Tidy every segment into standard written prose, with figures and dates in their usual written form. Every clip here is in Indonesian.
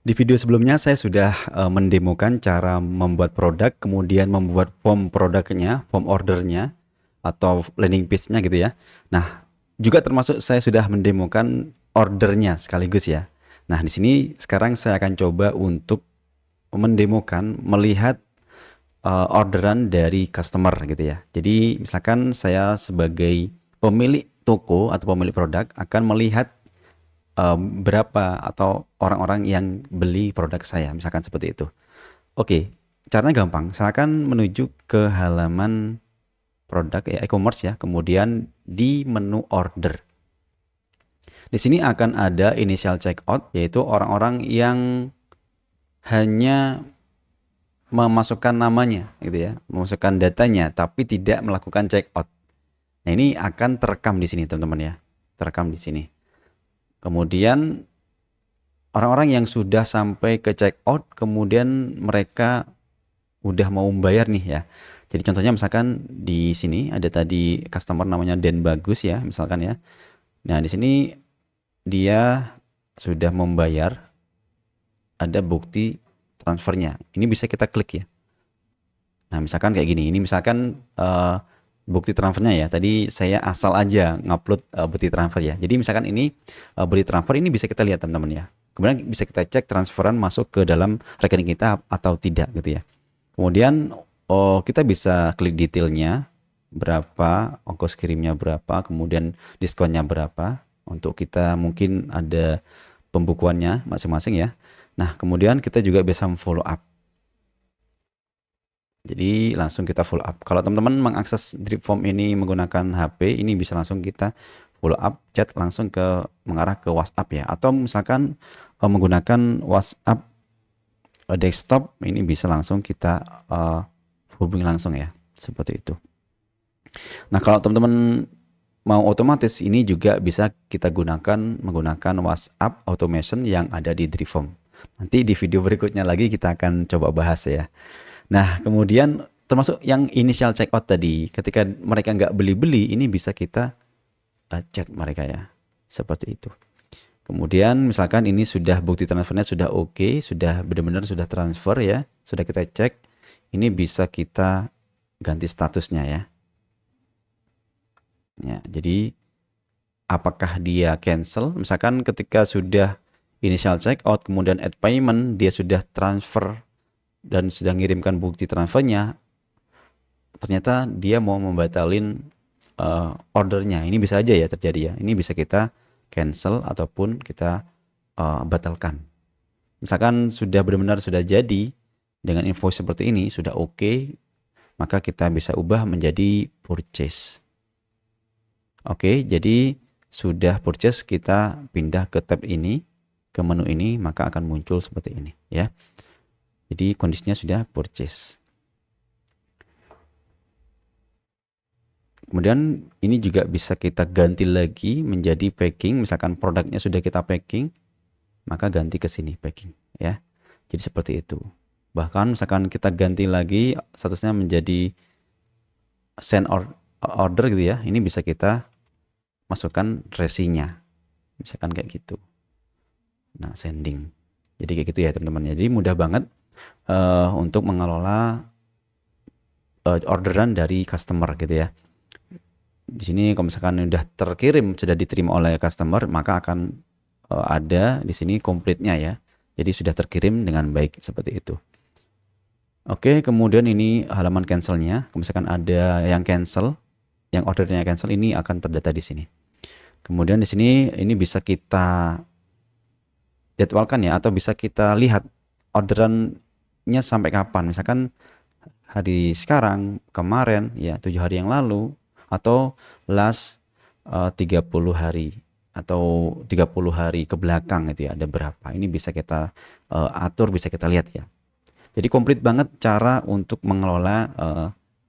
Di video sebelumnya saya sudah mendemokan cara membuat produk, kemudian membuat form produknya, form ordernya, atau landing page-nya gitu ya. Nah, juga termasuk saya sudah mendemokan ordernya sekaligus ya. Nah, di sini sekarang saya akan coba untuk mendemokan, melihat orderan dari customer gitu ya. Jadi misalkan saya sebagai pemilik toko atau pemilik produk akan melihat berapa atau orang-orang yang beli produk saya, misalkan seperti itu. Oke, caranya gampang. Silakan menuju ke halaman produk ya, e-commerce ya, kemudian di menu order. Di sini akan ada initial checkout, yaitu orang-orang yang hanya memasukkan namanya gitu ya, memasukkan datanya tapi tidak melakukan checkout. Nah, ini akan terekam di sini teman-teman ya. Terekam di sini. Kemudian orang-orang yang sudah sampai ke checkout kemudian mereka udah mau membayar nih ya. Jadi contohnya misalkan di sini ada tadi customer namanya Den Bagus ya, misalkan ya. Nah, di sini dia sudah membayar, ada bukti transfernya. Ini bisa kita klik ya. Nah, misalkan kayak gini. Ini misalkan bukti transfernya ya. Tadi saya asal aja ngupload bukti transfer ya. Jadi misalkan ini bukti transfer ini bisa kita lihat teman-teman ya. Kemudian bisa kita cek transferan masuk ke dalam rekening kita atau tidak gitu ya. Kemudian kita bisa klik detailnya, berapa, ongkos kirimnya berapa, kemudian diskonnya berapa. Untuk kita mungkin ada pembukuannya masing-masing ya. Nah, kemudian kita juga bisa follow up. Jadi langsung kita follow up. Kalau teman-teman mengakses drip form ini menggunakan HP, ini bisa langsung kita follow up chat langsung ke mengarah ke WhatsApp ya. Atau misalkan menggunakan WhatsApp desktop, ini bisa langsung kita hubungi langsung ya, seperti itu. Nah, kalau teman-teman mau otomatis, ini juga bisa kita gunakan menggunakan WhatsApp automation yang ada di drip form. Nanti di video berikutnya lagi kita akan coba bahas ya. Nah, kemudian termasuk yang initial checkout tadi, ketika mereka nggak beli-beli, ini bisa kita chat mereka ya, seperti itu. Kemudian misalkan ini sudah bukti transfernya sudah oke, sudah benar-benar sudah transfer ya, sudah kita cek, ini bisa kita ganti statusnya ya. Ya, jadi apakah dia cancel? Misalkan ketika sudah initial checkout, kemudian add payment, dia sudah transfer dan sudah ngirimkan bukti transfernya, ternyata dia mau membatalin ordernya. Ini bisa aja ya terjadi ya. Ini bisa kita cancel ataupun kita batalkan. Misalkan sudah benar-benar sudah jadi dengan invoice seperti ini, sudah oke, maka kita bisa ubah menjadi purchase. Oke, jadi sudah purchase, kita pindah ke tab ini, ke menu ini, maka akan muncul seperti ini ya. Jadi kondisinya sudah purchase. Kemudian ini juga bisa kita ganti lagi menjadi packing. Misalkan produknya sudah kita packing, maka ganti ke sini packing ya. Jadi seperti itu. Bahkan misalkan kita ganti lagi statusnya menjadi send order gitu ya. Ini bisa kita masukkan resinya. Misalkan kayak gitu. Nah, sending. Jadi kayak gitu ya teman-teman. Jadi mudah banget untuk mengelola orderan dari customer gitu ya. Di sini kalau misalkan sudah terkirim, sudah diterima oleh customer, maka akan ada di sini komplitnya ya. Jadi sudah terkirim dengan baik seperti itu. Oke, kemudian ini halaman cancelnya. Kalau misalkan ada yang cancel, yang ordernya cancel, ini akan terdata di sini. Kemudian di sini ini bisa kita jadwalkan ya, atau bisa kita lihat orderannya sampai kapan. Misalkan hari sekarang, kemarin ya, 7 hari yang lalu, atau last 30 hari atau 30 hari ke belakang itu ya, ada berapa. Ini bisa kita atur, bisa kita lihat ya. Jadi komplit banget cara untuk mengelola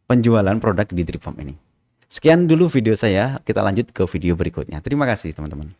penjualan produk di drip form ini. Sekian dulu video saya, kita lanjut ke video berikutnya. Terima kasih teman-teman.